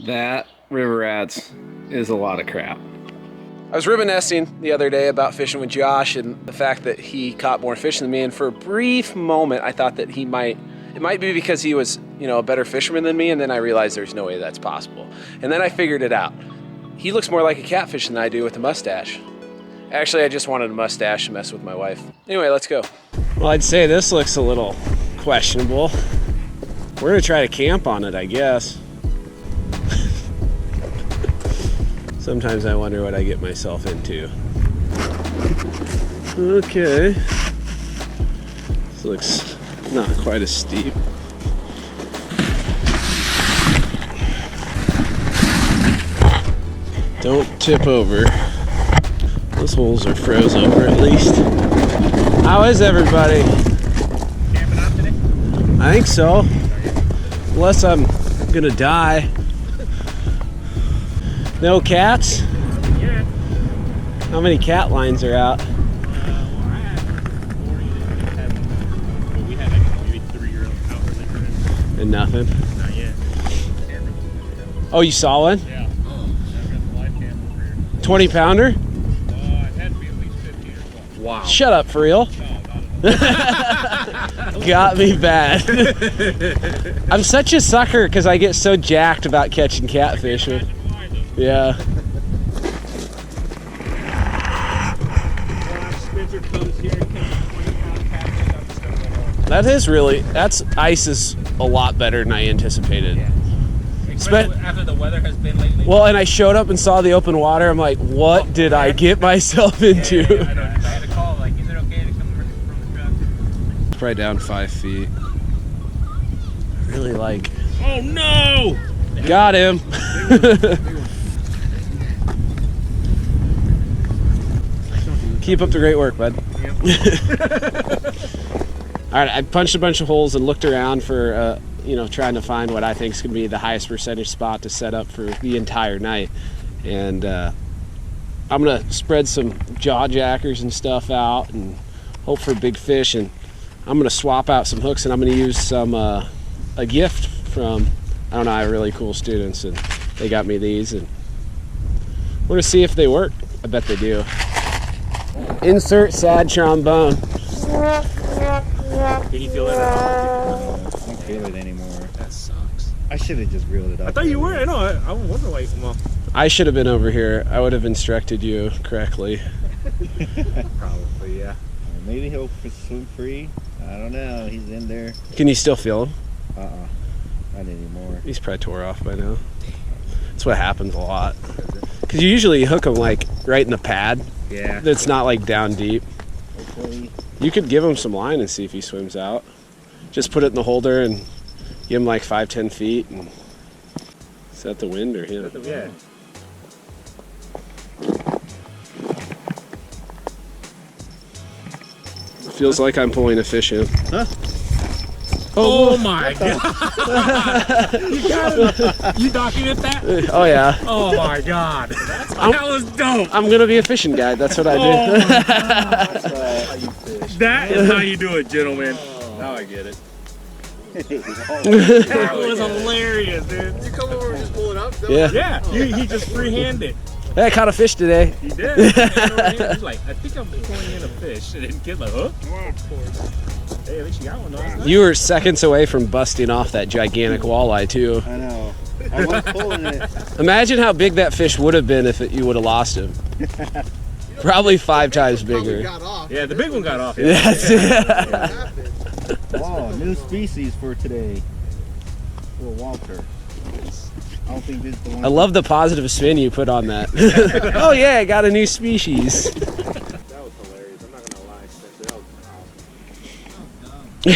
That river rats is a lot of crap. I was ribbon nesting the other day about fishing with Josh and the fact that he caught more fish than me. And for a brief moment, I thought that it might be because he was, a better fisherman than me. And then I realized there's no way that's possible. And then I figured it out. He looks more like a catfish than I do with a mustache. Actually, I just wanted a mustache to mess with my wife. Anyway, let's go. Well, I'd say this looks a little questionable. We're gonna try to camp on it, I guess. Sometimes I wonder what I get myself into. Okay. This looks not quite as steep. Don't tip over. Those holes are froze over at least. How is everybody? Camping out today? I think so. Unless I'm gonna die. No cats? Yeah. How many cat lines are out? Well, I had 40. We had maybe 3 or out there. And nothing? Not yet. Oh, you saw one? Yeah. I've got the live camera over here. 20 pounder? It had to be at least 15 or 20. Wow. Shut up, for real? No, not at all. Got me bad. I'm such a sucker because I get so jacked about catching catfish. Yeah. That's ice is a lot better than I anticipated. Yeah. Especially after the weather has been lately. Well, and I showed up and saw the open water. I'm like, what did I get myself into? Yeah, I had a call like, is it okay to come from the truck? Probably down 5 feet. I really like. Oh no! Got him. Keep up the great work, bud. All right, I punched a bunch of holes and looked around for, trying to find what I think is going to be the highest percentage spot to set up for the entire night. And I'm going to spread some jaw jackers and stuff out and hope for big fish. And I'm going to swap out some hooks, and I'm going to use some a gift from, I have really cool students, and they got me these. And we're going to see if they work. I bet they do. Insert sad trombone. Can you feel that? I don't feel it anymore. That sucks. I should have just reeled it up. I thought you were. I know. I wonder why you come off. I should have been over here. I would have instructed you correctly. Probably, yeah. Maybe he'll swim free. I don't know. He's in there. Can you still feel him? Not anymore. He's probably tore off by now. That's what happens a lot. Because you usually hook them like right in the pad. Yeah. That's not like down deep. Hopefully. You could give him some line and see if he swims out. Just put it in the holder and give him like 5-10 feet. And is that the wind or him? Yeah. Feels like I'm pulling a fish in. Huh? Oh my god! You got it. You document that? Oh yeah. Oh my god! That was dope. I'm gonna be a fishing guide. That's what I do. Oh my god. That is how you do it, gentlemen. Now I get it. That was hilarious, dude. You come over and just pull it up? Yeah. Yeah, he just freehanded. Hey, I caught a fish today. He did. He's like, I think I'm pulling in a fish, and then get my hook. Hey, at least you got one. Though. You were seconds away from busting off that gigantic walleye too. I know. I was pulling it. Imagine how big that fish would have been if you would have lost him. Probably 5 times bigger. Yeah, the big one got off. That's Oh, new species for today. Little Walter. I don't think this is the one. I love the positive spin you put on that. Oh yeah, I got a new species. That was hilarious. I'm not gonna lie, Spencer. That was awesome. I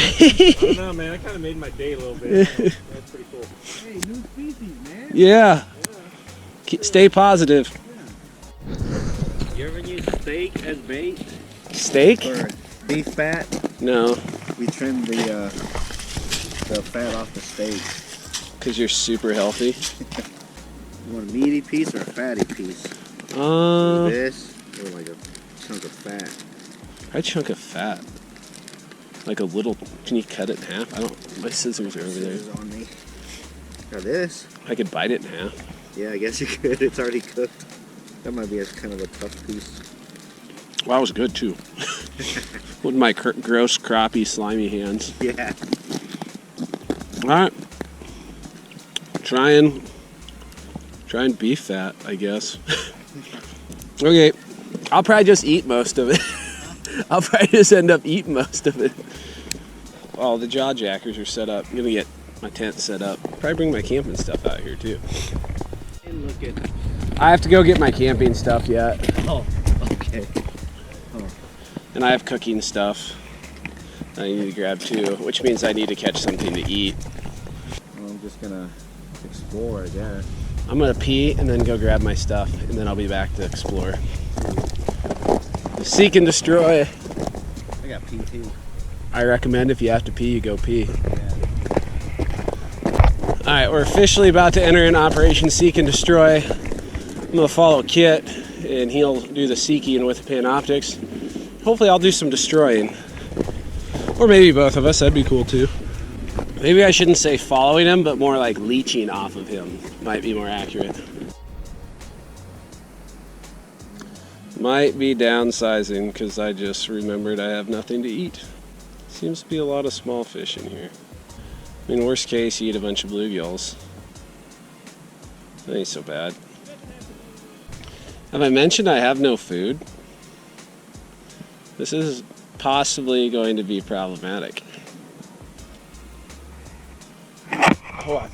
don't know, man. That kind of made my day a little bit. That's pretty cool. Hey, new species, man. Yeah. Stay positive. You ever use steak as bait? Steak? Or beef fat? No, We trim the fat off the steak. because you're super healthy. You want a meaty piece or a fatty piece? This or like a chunk of fat? A chunk of fat. Like a little. Can you cut it in half? I don't. My scissors are over there. Scissors on me. Now this. I could bite it in half. Yeah, I guess you could. It's already cooked. That might be a kind of a tough piece. Well, that was good too. With my gross, crappie, slimy hands. Yeah. Alright. Try and beef that, I guess. Okay. I'll probably just eat most of it. I'll probably just end up eating most of it. Oh, the jaw jackers are set up. I'm gonna get my tent set up. Probably bring my camping stuff out here too. I have to go get my camping stuff yet. Oh, okay. Oh. And I have cooking stuff that I need to grab too, which means I need to catch something to eat. Well, I'm just gonna explore, I guess. I'm gonna pee and then go grab my stuff, and then I'll be back to explore. Seek and destroy. I got pee too. I recommend if you have to pee, you go pee. Yeah. Alright, we're officially about to enter in Operation Seek and Destroy. I'm gonna follow Kit, and he'll do the seeking with the Panoptics. Hopefully I'll do some destroying. Or maybe both of us, that'd be cool too. Maybe I shouldn't say following him, but more like leeching off of him. Might be more accurate. Might be downsizing, because I just remembered I have nothing to eat. Seems to be a lot of small fish in here. I mean, worst case, you eat a bunch of bluegills. That ain't so bad. Have I mentioned I have no food? This is possibly going to be problematic. Oh,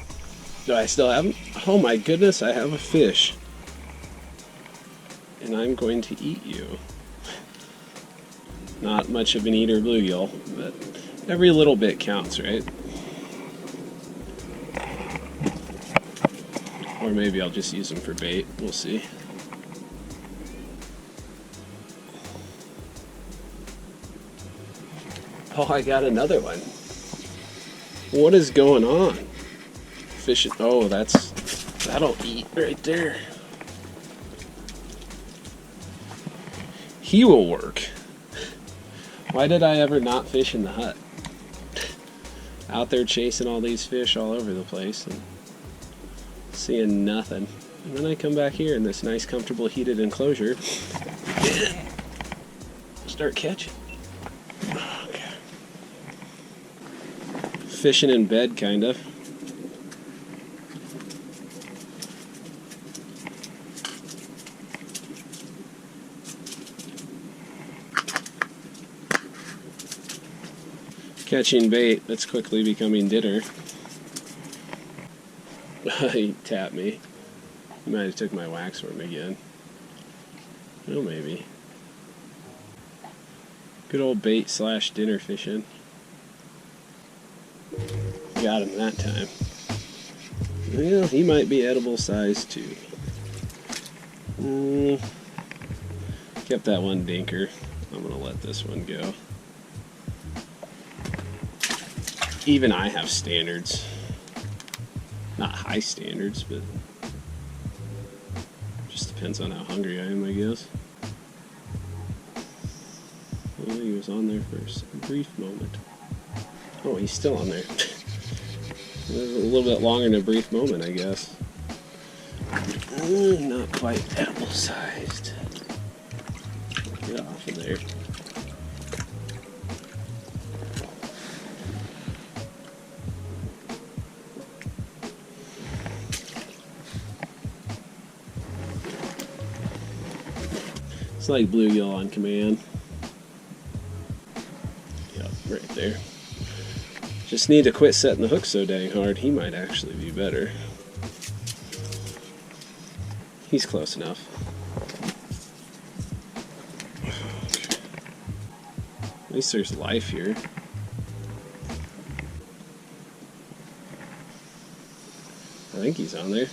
do I still have them? Oh my goodness, I have a fish. And I'm going to eat you. Not much of an eater bluegill, but every little bit counts, right? Or maybe I'll just use them for bait. We'll see. Oh, I got another one. What is going on? Fish. Oh, that'll eat right there. He will work. Why did I ever not fish in the hut? Out there chasing all these fish all over the place and seeing nothing. And then I come back here in this nice, comfortable, heated enclosure and start catching. Okay. Fishing in bed, kind of. Catching bait that's quickly becoming dinner. He tapped me. He might have took my wax worm again. Oh, maybe. Good old bait / dinner fishing. Got him that time. Well, he might be edible size too. Kept that one dinker. I'm gonna let this one go. Even I have standards. Not high standards, but just depends on how hungry I am, I guess. Oh, he was on there for a brief moment. Oh, he's still on there. A little bit longer than a brief moment, I guess. Not quite edible sized. Get off of there. It's like bluegill on command. Yep, right there. Just need to quit setting the hook so dang hard. He might actually be better. He's close enough. At least there's life here. I think he's on there.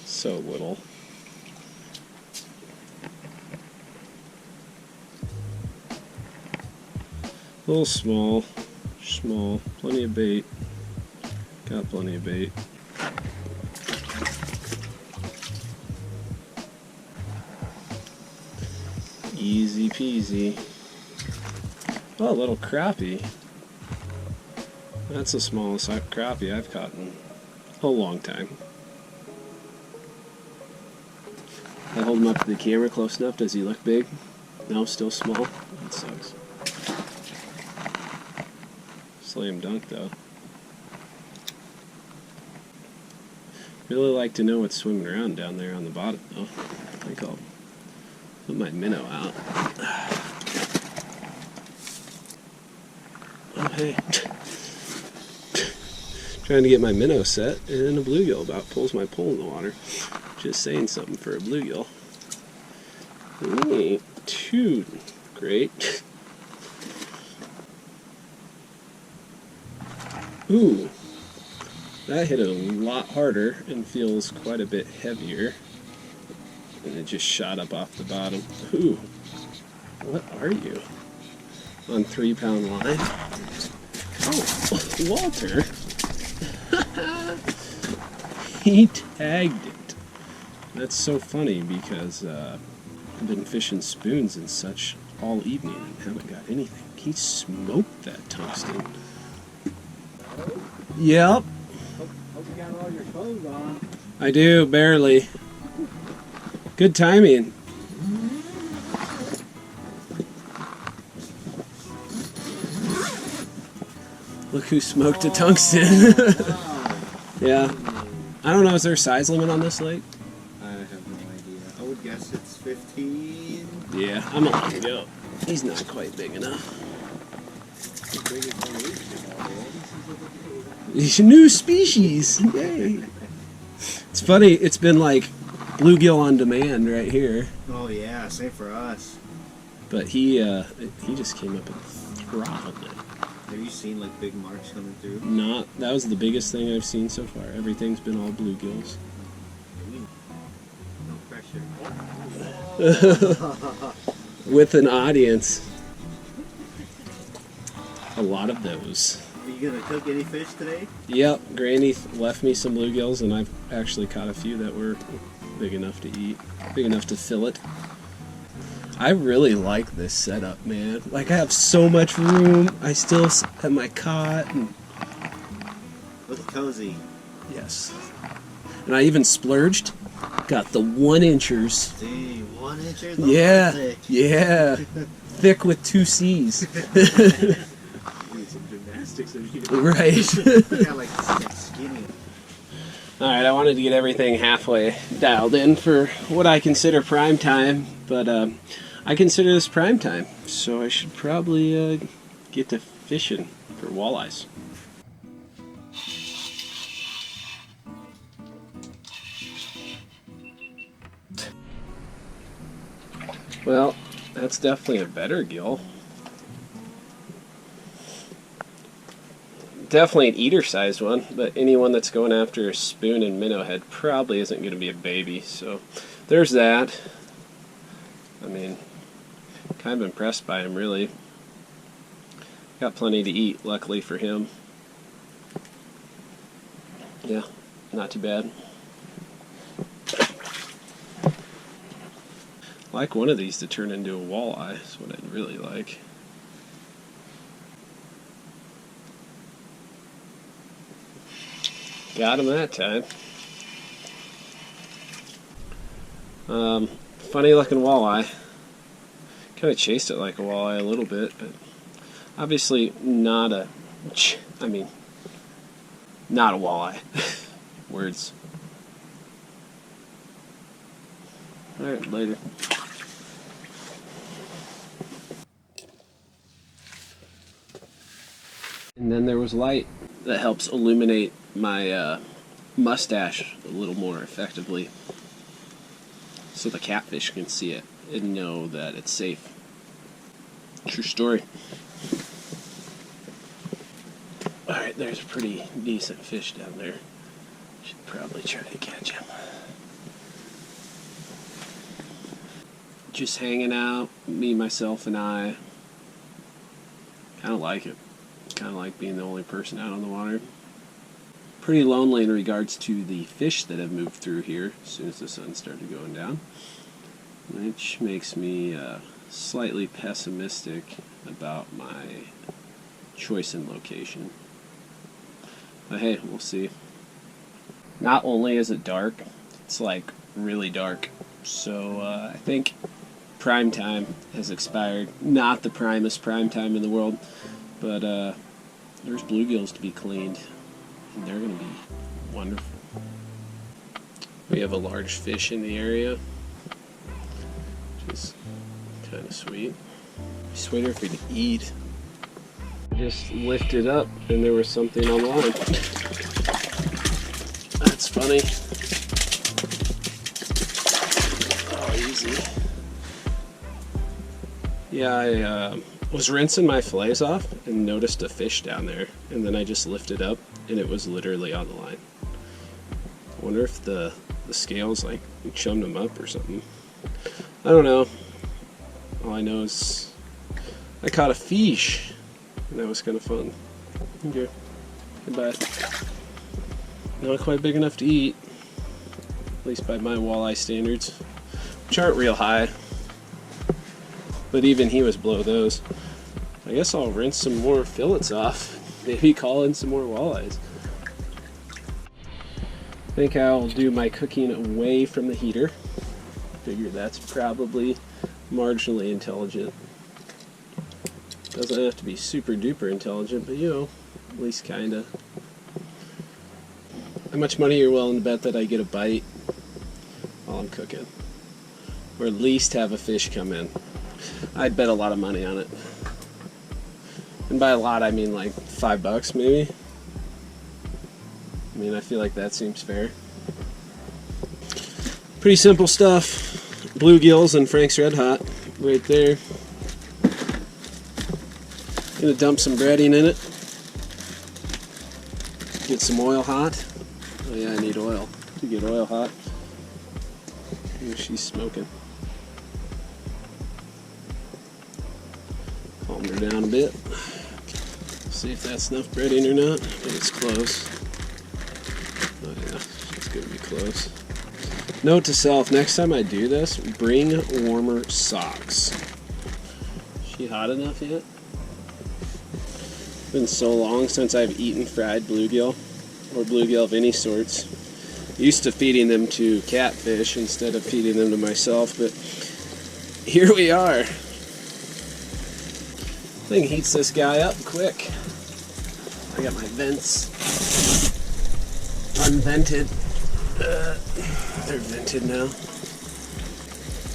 So little. A little small, plenty of bait. Got plenty of bait. Easy peasy. Oh, a little crappie. That's the smallest crappie I've caught in A long time. I hold him up to the camera close enough. Does he look big? No, still small. That sucks. Slam dunk though. Really like to know what's swimming around down there on the bottom though. I think I'll put my minnow out. Oh hey. Trying to get my minnow set, and a bluegill about pulls my pole in the water. Just saying something for a bluegill. Ain't too great. Ooh, that hit a lot harder and feels quite a bit heavier. And it just shot up off the bottom. Ooh, what are you? On 3-pound line? Oh, Walter. He tagged it. That's so funny because I've been fishing spoons and such all evening and haven't got anything. He smoked that tungsten. Yep. Hope you got all your clothes on. I do, barely. Good timing. Look who smoked a tungsten. Yeah. I don't know, is there a size limit on this lake? I have no idea. I would guess it's 15. Yeah, I'm gonna let him go. He's not quite big enough. The biggest one we've seen all day. He's a new species. Yay. It's funny, it's been like bluegill on demand right here. Oh yeah, same for us. But he just came up and throttled it. Have you seen like big marks coming through? Not, that was the biggest thing I've seen so far. Everything's been all bluegills. No pressure. With an audience. A lot of those. Are you gonna cook any fish today? Yep, Granny left me some bluegills, and I've actually caught a few that were big enough to eat, big enough to fill it. I really like this setup, man. Like, I have so much room. I still have my cot. And Looks cozy. yes. And I even splurged. Got the 1-inchers. See, 1 inch. Yeah, Thick. yeah. Thick with 2 C's. Doing some gymnastics in here. Right. Got like skinny. Alright, I wanted to get everything halfway dialed in for what I consider prime time, but I consider this prime time, so I should probably get to fishing for walleyes. Well, that's definitely a better gill. Definitely an eater-sized one, but anyone that's going after a spoon and minnow head probably isn't going to be a baby, so there's that. I mean, kind of impressed by him, really. Got plenty to eat, luckily for him. Yeah, not too bad. I like one of these to turn into a walleye, is what I'd really like. Got him that time. Funny looking walleye. Kind of chased it like a walleye a little bit, but obviously not a, not a walleye. Words. Alright, later. And then there was light that helps illuminate my mustache a little more effectively, so the catfish can see it and know that it's safe. True story. Alright, there's a pretty decent fish down there. Should probably try to catch him. Just hanging out, me, myself, and I. Kind of like it. Kind of like being the only person out on the water. Pretty lonely in regards to the fish that have moved through here as soon as the sun started going down, which makes me slightly pessimistic about my choice in location. But hey, we'll see. Not only is it dark, it's like really dark. So I think prime time has expired. Not the primest prime time in the world, but there's bluegills to be cleaned, and they're going to be wonderful. We have a large fish in the area, which is kind of sweet. Just wonder if we could eat. Just lifted up, and there was something on the line. That's funny. Oh, easy. Yeah, I was rinsing my fillets off and noticed a fish down there, and then I just lifted up, and it was literally on the line. I wonder if the scales like chummed them up or something. I don't know. All I know is I caught a fish, and that was kind of fun. Okay, goodbye. Not quite big enough to eat, at least by my walleye standards, which aren't real high. But even he was below those. I guess I'll rinse some more fillets off. Maybe call in some more walleyes. I think I'll do my cooking away from the heater. Figure that's probably marginally intelligent. Doesn't have to be super duper intelligent, but you know, at least kinda. How much money you're willing to bet that I get a bite while I'm cooking? Or at least have a fish come in? I'd bet a lot of money on it. And by a lot, I mean like $5 maybe. I mean, I feel like that seems fair. Pretty simple stuff. Bluegills and Frank's Red Hot right there. Gonna dump some breading in it. Get some oil hot. Oh yeah, I need oil to get oil hot. Ooh, she's smoking. Calm her down a bit. See if that's enough breading or not. I think it's close. Oh yeah, it's gonna be close. Note to self, next time I do this, bring warmer socks. Is she hot enough yet? It's been so long since I've eaten fried bluegill, or bluegill of any sorts. Used to feeding them to catfish instead of feeding them to myself, but here we are. Thing heats this guy up quick. I got my vents unvented. They're vented now.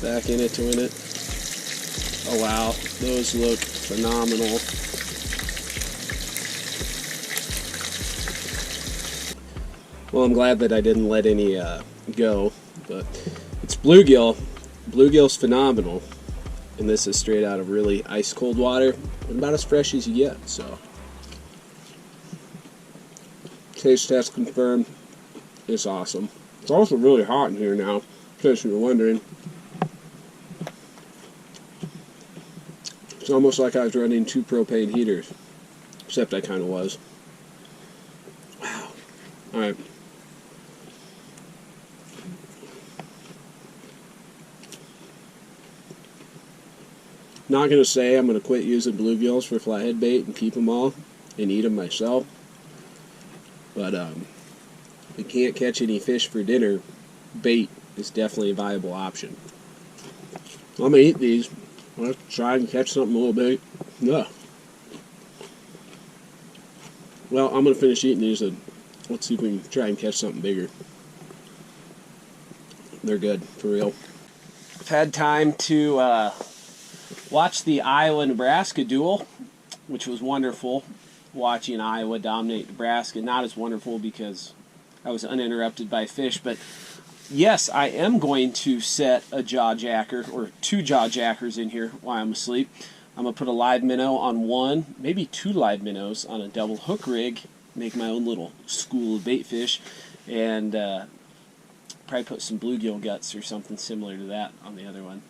Back in it to win it. Oh wow, those look phenomenal. Well, I'm glad that I didn't let any go, but it's bluegill. Bluegill's phenomenal. And this is straight out of really ice cold water, and about as fresh as you get, so. Taste test confirmed. It's awesome. It's also really hot in here now, in case you were wondering. It's almost like I was running 2 propane heaters, except I kind of was. Wow. Alright. Not going to say I'm going to quit using bluegills for flathead bait and keep them all and eat them myself. But if we can't catch any fish for dinner, bait is definitely a viable option. I'm going to eat these. Let's try and catch something a little big. No. Well, I'm going to finish eating these and let's see if we can try and catch something bigger. They're good, for real. I've had time to watch the Iowa-Nebraska duel, which was wonderful. Watching Iowa dominate Nebraska. Not as wonderful because I was uninterrupted by fish, but yes, I am going to set a jaw jacker, or 2 jaw jackers in here while I'm asleep. I'm going to put a live minnow on one, maybe 2 live minnows on a double hook rig, make my own little school of bait fish, and probably put some bluegill guts or something similar to that on the other one.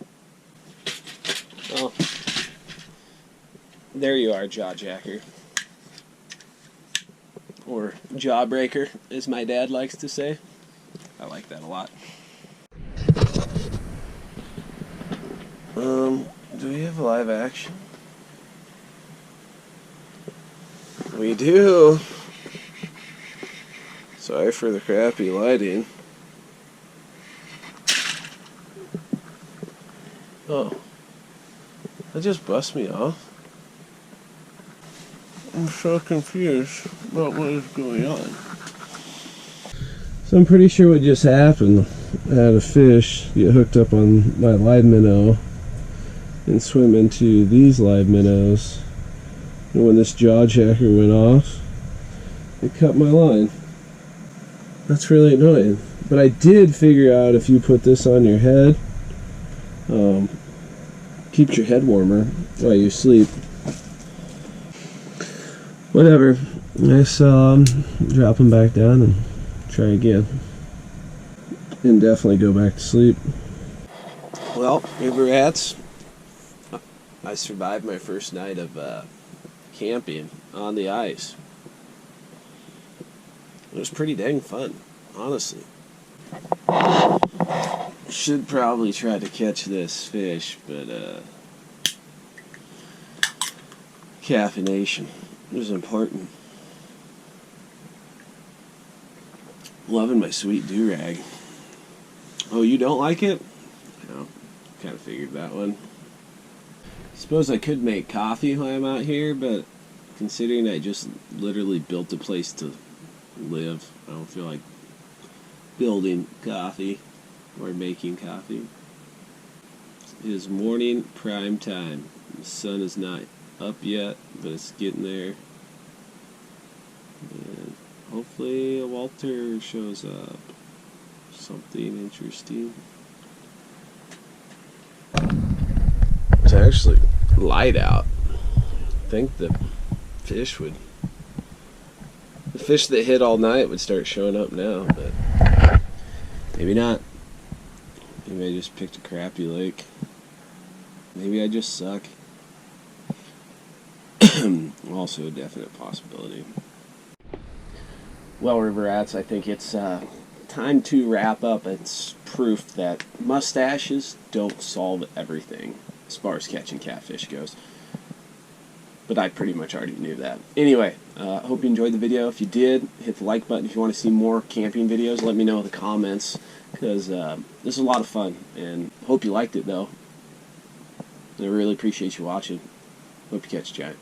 Well, there you are, jaw jacker. Or jawbreaker, as my dad likes to say. I like that a lot. Do we have live action? We do. So Sorry for the crappy lighting. Oh. That just bust me off. I'm so confused about what is going on. So I'm pretty sure what just happened, I had a fish get hooked up on my live minnow and swim into these live minnows. And when this jaw jacker went off, it cut my line. That's really annoying. But I did figure out if you put this on your head, keeps your head warmer while you sleep. Whatever. I saw him, drop him back down and try again. And definitely go back to sleep. Well, river rats, I survived my first night of camping on the ice. It was pretty dang fun, honestly. Should probably try to catch this fish, but caffeination is important. Loving my sweet do-rag. Oh, you don't like it? No, kind of figured that one. Suppose I could make coffee while I'm out here, but considering I just literally built a place to live, I don't feel like building coffee or making coffee. It is morning prime time. The sun is not up yet, but it's getting there. And hopefully a Walter shows up. Something interesting. It's actually light out. I think the fish that hit all night would start showing up now, but maybe not. Maybe I just picked a crappy lake. Maybe I just suck. Also a definite possibility. Well, river rats, I think it's time to wrap up. It's proof that mustaches don't solve everything as far as catching catfish goes. But I pretty much already knew that. Anyway, hope you enjoyed the video. If you did, hit the like button. If you want to see more camping videos, let me know in the comments, because this is a lot of fun, and hope you liked it, though. I really appreciate you watching. Hope you catch a giant.